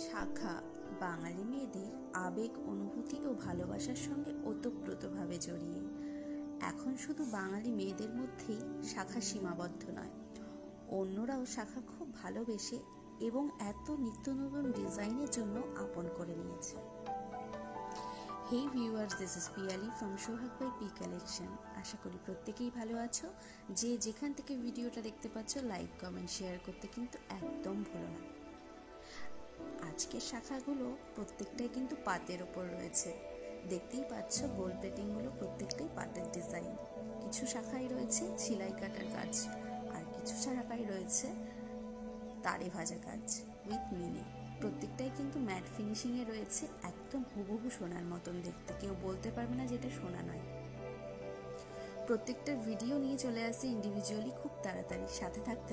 শাখা বাঙালি মেয়েদের আবেগ, অনুভূতি ও ভালোবাসার সঙ্গে ওতপ্রোতভাবে জড়িয়ে। এখন শুধু বাঙালি মেয়েদের মধ্যেই শাখা সীমাবদ্ধ নয়, অন্যরাও শাখা খুব ভালোবেসে এবং এত নিত্য নতুন ডিজাইনের জন্য আপন করে নিয়েছে। Hey viewers, this is Piyali from Sohag by P collection. আশা করি প্রত্যেকেই ভালো আছো। যে যেখান থেকে ভিডিওটা দেখতে পাচ্ছ, লাইক, কমেন্ট, শেয়ার করতে কিন্তু একদম ভুলো না। আজকের শাখাগুলো প্রত্যেকটাই কিন্তু পাতের ওপর রয়েছে। দেখতেই পাচ্ছ গোল প্লেটিংগুলো প্রত্যেকটাই পাতের ডিজাইন। কিছু শাখায় রয়েছে সেলাই কাটার কাজ, আর কিছু শাখায় রয়েছে তারে ভাজা কাজ উইথ মিনি। প্রত্যেকটাই কিন্তু ম্যাট ফিনিশিংয়ে রয়েছে, একদম হুবহু সোনার মতন দেখতে। কেউ বলতে পারবে না যে এটা সোনা নয়। প্রত্যেকটা ভিডিও নিয়ে চলে আসছে ইন্ডিভিজুয়ালি খুব তাড়াতাড়ি, সাথে থাকতে